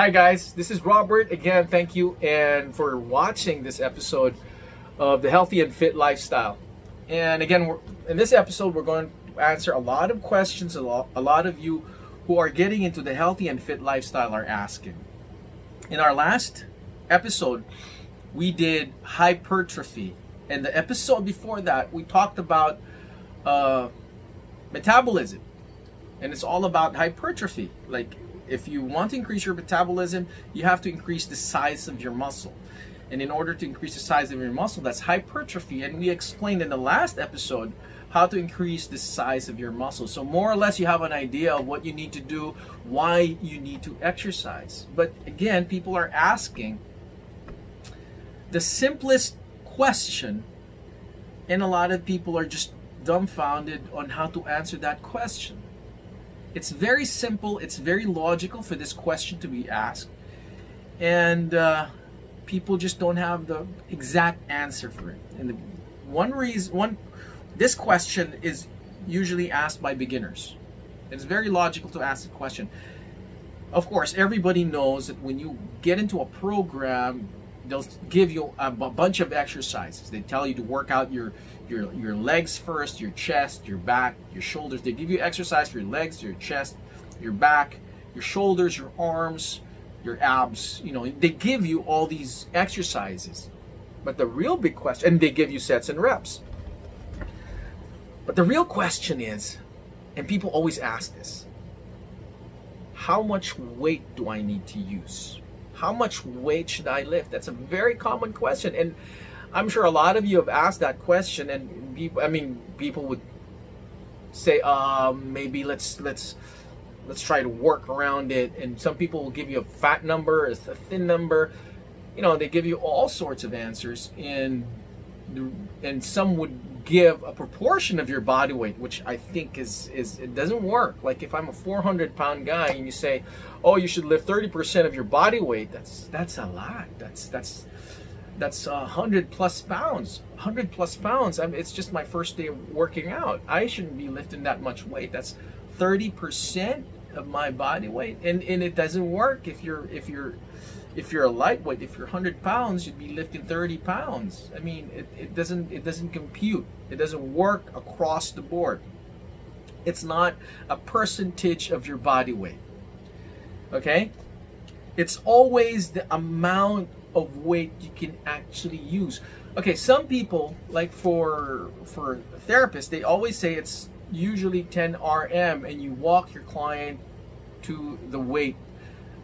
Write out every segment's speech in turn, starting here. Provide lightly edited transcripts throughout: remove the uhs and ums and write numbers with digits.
Hi guys, this is Robert again. Thank you and for watching this episode of the Healthy and Fit Lifestyle. And again, in this episode, we're going to answer a lot of questions a lot of you who are getting into the healthy and fit lifestyle are asking. In our last episode, we did hypertrophy, and the episode before that, we talked about metabolism, and it's all about hypertrophy. Like, if you want to increase your metabolism, you have to increase the size of your muscle. And in order to increase the size of your muscle, that's hypertrophy. And we explained in the last episode how to increase the size of your muscle. So more or less you have an idea of what you need to do, why you need to exercise. But again, people are asking the simplest question, and a lot of people are just dumbfounded on how to answer that question. It's very simple, it's very logical for this question to be asked, and people just don't have the exact answer for it. And this question is usually asked by beginners. It's very logical to ask the question. Of course, everybody knows that when you get into a program, they'll give you a bunch of exercises. They tell you to work out your legs first, your chest, your back, your shoulders. They give you exercise for your legs, your chest, your back, your shoulders, your arms, your abs. You know, they give you all these exercises. But the real big question, and they give you sets and reps. But the real question is, and people always ask this, how much weight do I need to use? How much weight should I lift? That's a very common question, and I'm sure a lot of you have asked that question. And people would say, maybe let's try to work around it. And some people will give you a fat number, a thin number. You know, they give you all sorts of answers, and some would give a proportion of your body weight, which I think is it doesn't work. Like, if I'm a 400-pound guy and you say, oh, you should lift 30% of your body weight, that's a lot. That's 100 plus pounds. 100 plus pounds. I mean, it's just my first day of working out. I shouldn't be lifting that much weight. That's 30% of my body weight, and it doesn't work. If you're a lightweight, if you're 100 pounds, you'd be lifting 30 pounds. I mean, it doesn't compute. It doesn't work across the board. It's not a percentage of your body weight. Okay? It's always the amount of weight you can actually use. Okay, some people, like for therapists, they always say it's usually 10 RM, and you walk your client to the weight.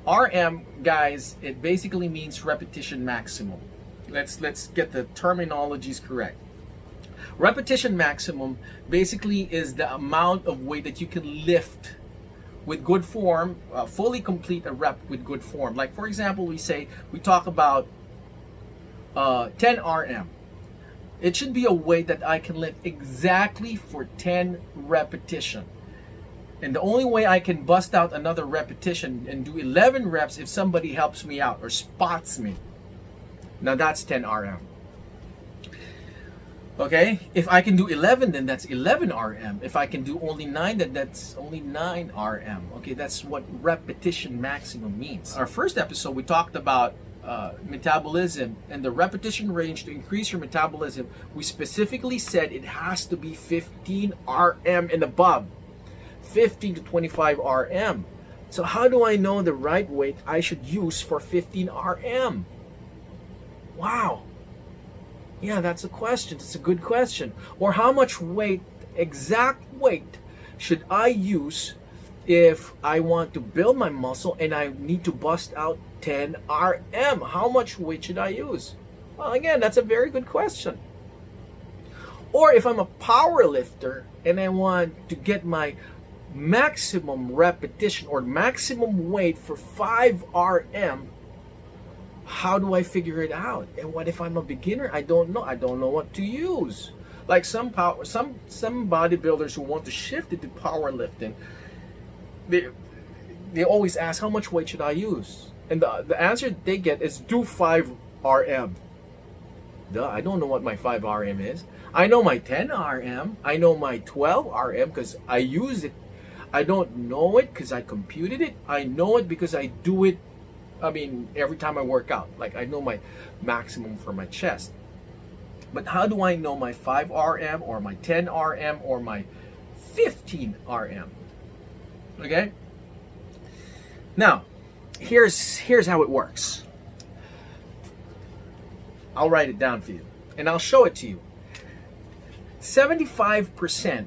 RM, guys, it basically means repetition maximum. Let's get the terminologies correct. Repetition maximum basically is the amount of weight that you can lift with good form, fully complete a rep with good form. Like, for example, we talk about 10 RM. It should be a weight that I can lift exactly for 10 repetition. And the only way I can bust out another repetition and do 11 reps if somebody helps me out or spots me. Now that's 10 RM. Okay? If I can do 11, then that's 11 RM. If I can do only 9, then that's only 9 RM. Okay, that's what repetition maximum means. Our first episode, we talked about metabolism and the repetition range to increase your metabolism. We specifically said it has to be 15 RM and above. 15 to 25 RM. So how do I know the right weight I should use for 15 RM? Wow. Yeah, that's a question. It's a good question. Or how much weight, exact weight, should I use if I want to build my muscle and I need to bust out 10 RM? How much weight should I use? Well, again, that's a very good question. Or if I'm a power lifter and I want to get my maximum repetition or maximum weight for 5 RM, how do I figure it out? And what if I'm a beginner? I don't know what to use. Like some bodybuilders who want to shift it to powerlifting, they always ask, how much weight should I use? And the answer they get is, do 5 RM. I don't know what my 5 RM is. I know my 10 RM. I know my 12 RM because I use it. I don't know it because I computed it. I know it because I do it I mean, every time I work out. Like, I know my maximum for my chest. But how do I know my 5 RM or my 10 RM or my 15 RM? Okay? Now, here's how it works. I'll write it down for you, and I'll show it to you. 75%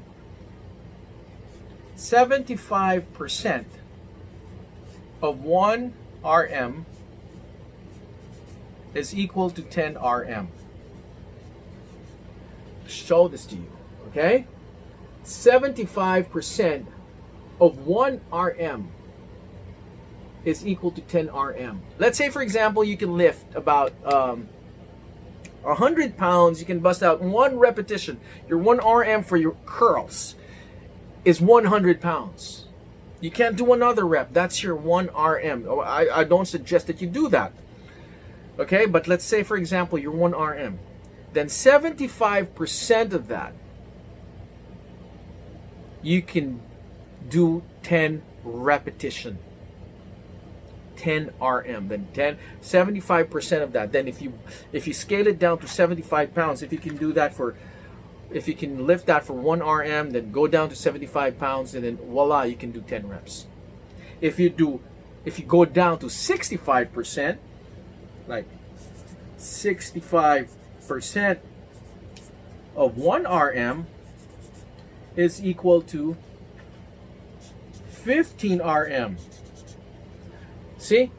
of 1 RM is equal to 10 RM. Show this to you, okay? 75% of 1 RM is equal to 10 RM. Let's say, for example, you can lift about 100 pounds. You can bust out 1 repetition. Your 1 RM for your curls is 100 pounds. You can't do another rep. That's your 1 RM. I don't suggest that you do that. Okay, but let's say, for example, your 1 RM. Then 75% of that, you can do 10 repetition. 10 RM. Then 75% of that. Then if you scale it down to 75 pounds, if you can do that if you can lift that for 1 RM, then go down to 75 pounds, and then voila, you can do 10 reps. If you go down to 65%, like 65% of 1 RM is equal to 15 RM. See?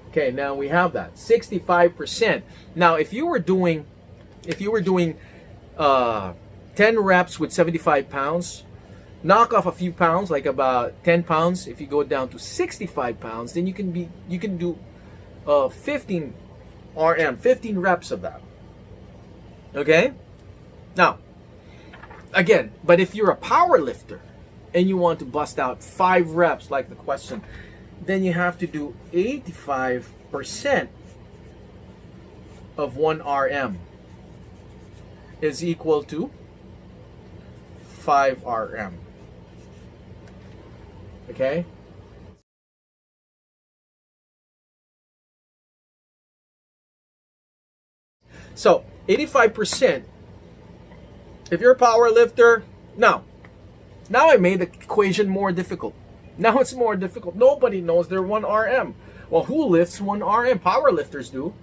Okay, now we have that 65%. Now, if you were doing 10 reps with 75 pounds, knock off a few pounds, like about 10 pounds. If you go down to 65 pounds, then you can do 15 RM, 15 reps of that. Okay? Now, again, but if you're a power lifter and you want to bust out 5 reps, like the question, then you have to do 85% of 1 RM is equal to 5 RM. Okay? So, 85%. If you're a power lifter, now I made the equation more difficult. Now it's more difficult. Nobody knows their 1 RM. Well, who lifts 1 RM? Power lifters do.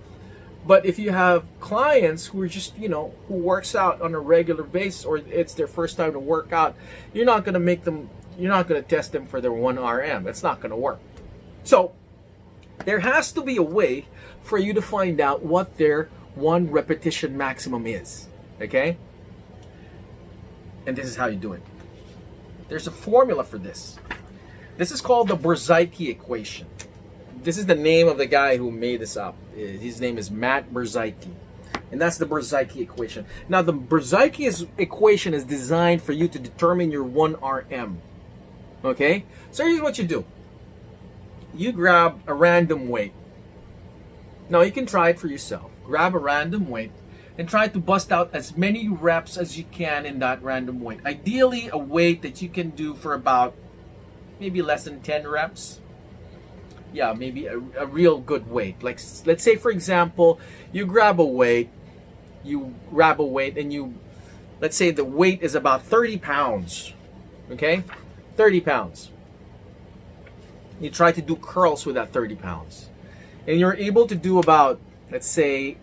But if you have clients who are just, who works out on a regular basis, or it's their first time to work out, you're not going to test them for their 1 RM. It's not going to work. So there has to be a way for you to find out what their 1 repetition maximum is. Okay? And this is how you do it. There's a formula for this. This is called the Berzicki equation. This is the name of the guy who made this up. His name is Matt Berzicki. And that's the Berzicki equation. Now, the Berzicki equation is designed for you to determine your 1 RM. Okay? So here's what you do. You grab a random weight. Now, you can try it for yourself. Grab a random weight and try to bust out as many reps as you can in that random weight. Ideally, a weight that you can do for about maybe less than 10 reps. Yeah, maybe a real good weight. Like, let's say, for example, you grab a weight, and let's say the weight is about 30 pounds. Okay? 30 pounds. You try to do curls with that 30 pounds. And you're able to do about, let's say,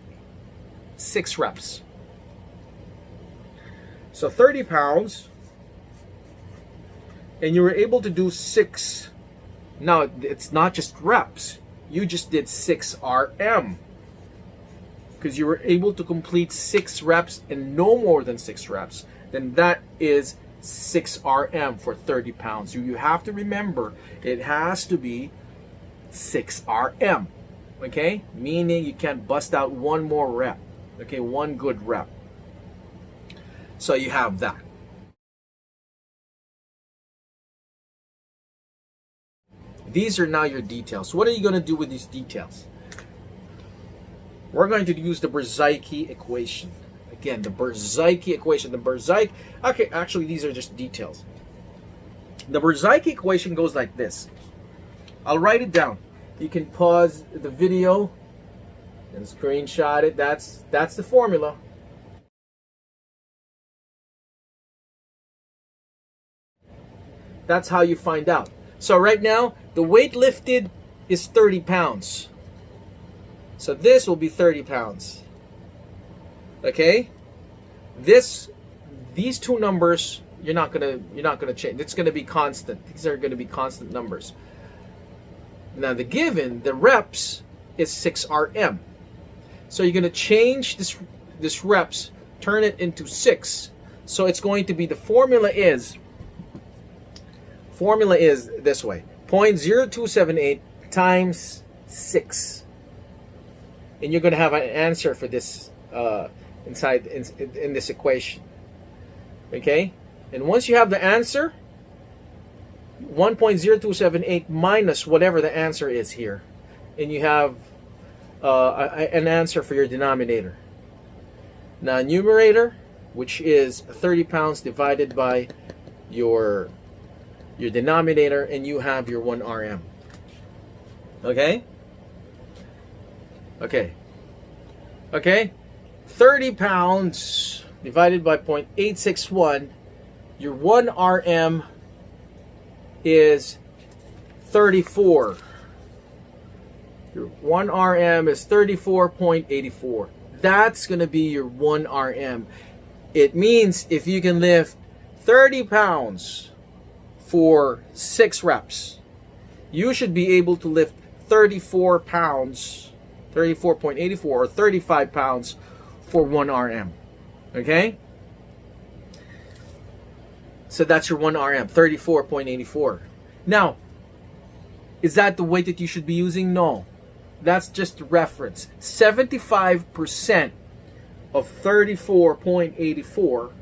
6 reps. So 30 pounds, and you were able to do 6. Now, it's not just reps. You just did 6 RM. Because you were able to complete 6 reps and no more than 6 reps. Then that is 6 RM for 30 pounds. You have to remember, it has to be 6 RM. Okay? Meaning you can't bust out 1 more rep. Okay? 1 good rep. So you have that. These are now your details. What are you going to do with these details? We're going to use the Berzicki equation. Again, the Berzicki equation. Okay, actually, these are just details. The Berzicki equation goes like this. I'll write it down. You can pause the video and screenshot it. That's the formula. That's how you find out. So right now, the weight lifted is 30 pounds. So this will be 30 pounds. Okay? These two numbers, you're not gonna change. It's gonna be constant. These are gonna be constant numbers. Now the given, the reps, is 6 RM. So you're gonna change this reps, turn it into 6. So it's going to be, the formula is this way: 0.0278 times 6, and you're gonna have an answer for this inside in this equation. Okay, and once you have the answer, 1.0278 minus whatever the answer is here, and you have an answer for your denominator. Now numerator, which is 30 pounds, divided by your denominator, and you have your 1 RM. Okay? Okay? 30 pounds divided by 0.861, your 1 RM is 34. Your 1 RM is 34.84. That's going to be your 1 RM. It means if you can lift 30 pounds for 6 reps, you should be able to lift 34 pounds, 34.84 or 35 pounds for 1 RM. Okay? So that's your 1 RM, 34.84. Now, is that the weight that you should be using? No. That's just a reference. 75% of 34.84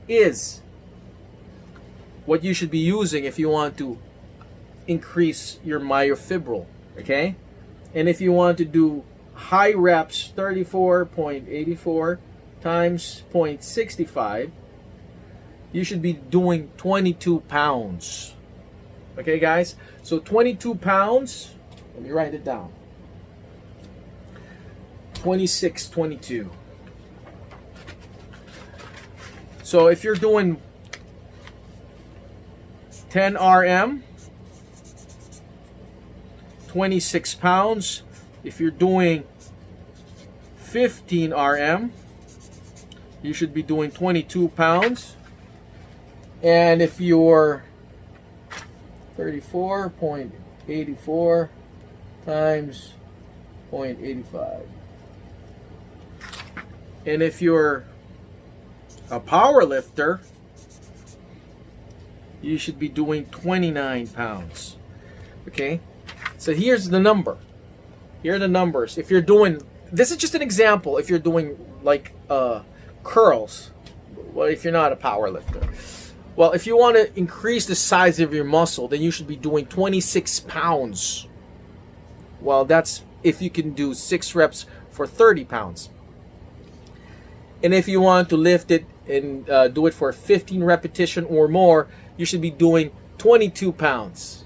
is what you should be using if you want to increase your myofibril, okay? And if you want to do high reps, 34.84 times 0.65, you should be doing 22 pounds. Okay, guys? So 22 pounds, let me write it down. 2622. So if you're doing 10 RM, 26 pounds. If you're doing 15 RM, you should be doing 22 pounds. And if you're 34.84 times 0.85. And if you're a power lifter, you should be doing 29 pounds. Okay? So here's the number. Here are the numbers. If you're doing, this is just an example, if you're doing like curls, well, if you're not a power lifter. Well, if you want to increase the size of your muscle, then you should be doing 26 pounds. Well, that's if you can do 6 reps for 30 pounds. And if you want to lift it and do it for 15 repetition or more, you should be doing 22 pounds.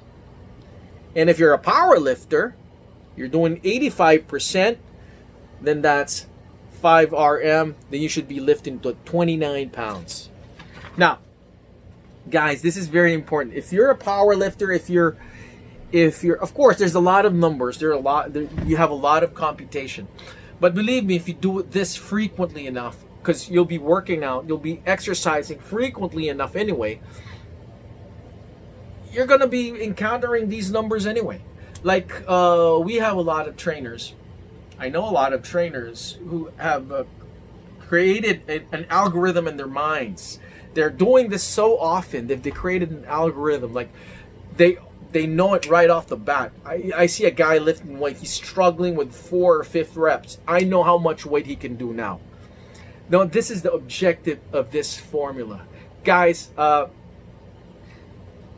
And if you're a power lifter, you're doing 85%, then that's 5 RM, then you should be lifting to 29 pounds. Now, guys, this is very important. If you're a power lifter, if you're of course, there's a lot of numbers, you have a lot of computation. But believe me, if you do this frequently enough, because you'll be working out, you'll be exercising frequently enough anyway, you're going to be encountering these numbers anyway. Like, we have a lot of trainers. I know a lot of trainers who have created an algorithm in their minds. They're doing this so often that they created an algorithm. Like, they know it right off the bat. I see a guy lifting weight. He's struggling with 4th or 5th reps. I know how much weight he can do now. Now, this is the objective of this formula. Guys,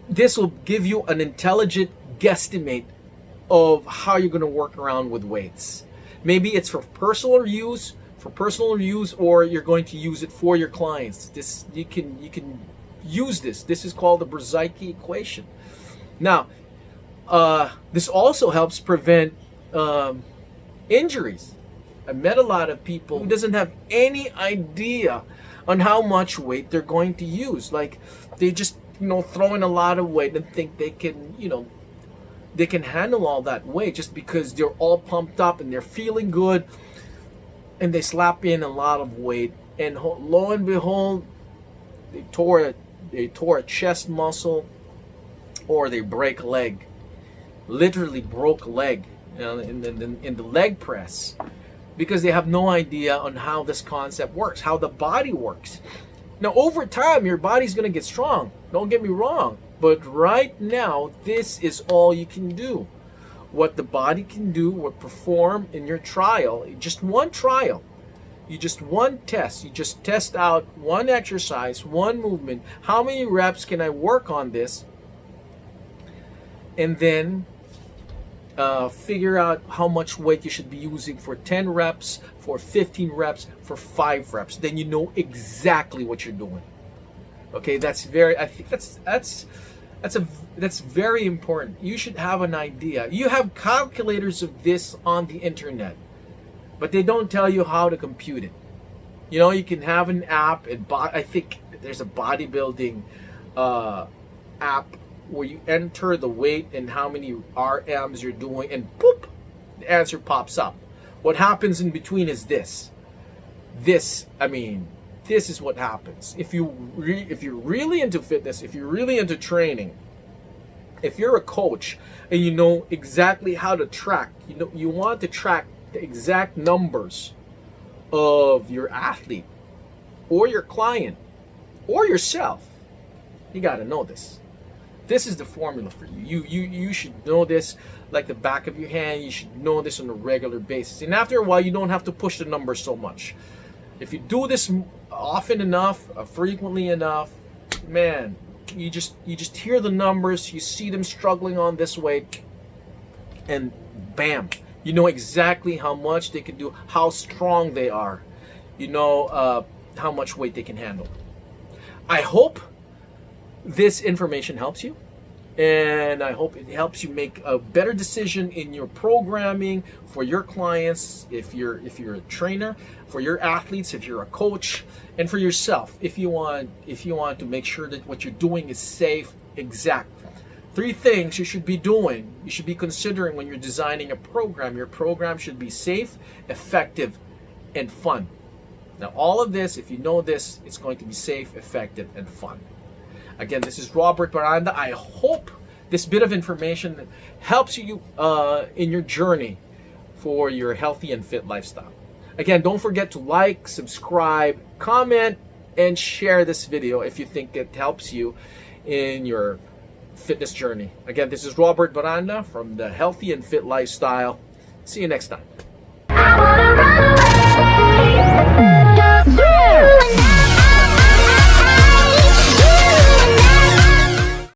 this will give you an intelligent guesstimate of how you're going to work around with weights. Maybe it's for personal use, or you're going to use it for your clients. This you can use this. This is called the Berzhytke equation. Now, this also helps prevent injuries. I met a lot of people who doesn't have any idea on how much weight they're going to use. Like, they just, throw in a lot of weight and think they can, they can handle all that weight just because they're all pumped up and they're feeling good, and they slap in a lot of weight, and lo and behold, they tore a chest muscle, or they break a leg. Literally broke a leg in the leg press, because they have no idea on how this concept works, how the body works. Now, over time, your body's going to get strong. Don't get me wrong. But right now, this is all you can do. What the body can do, what perform in your trial, just one trial. You just one test. You just test out one exercise, one movement. How many reps can I work on this? And then figure out how much weight you should be using for 10 reps, for 15 reps, for 5 reps. Then you know exactly what you're doing. Okay, I think that's very important. You should have an idea. You have calculators of this on the internet, but they don't tell you how to compute it. You can have an app, and I think there's a bodybuilding app where you enter the weight and how many RMs you're doing, and boop, the answer pops up. What happens in between is this is what happens. If you're really into fitness, if you're really into training, if you're a coach and you know exactly how to track, you want to track the exact numbers of your athlete or your client or yourself, you got to know this. This is the formula for you. You should know this like the back of your hand. You should know this on a regular basis. And after a while, you don't have to push the numbers so much. If you do this often enough, frequently enough, man, you just hear the numbers, you see them struggling on this weight, and bam, you know exactly how much they can do, how strong they are. You know how much weight they can handle. I hope this information helps you, and I hope it helps you make a better decision in your programming for your clients, if you're a trainer, for your athletes, if you're a coach, and for yourself, if you want to make sure that what you're doing is safe. Exact 3 things you should be doing, you should be considering when you're designing a program. Your program should be safe, effective, and fun. Now, all of this, if you know this, it's going to be safe, effective, and fun. Again, this is Robert Baranda. I hope this bit of information helps you in your journey for your healthy and fit lifestyle. Again, don't forget to like, subscribe, comment, and share this video if you think it helps you in your fitness journey. Again, this is Robert Baranda from the Healthy and Fit Lifestyle. See you next time.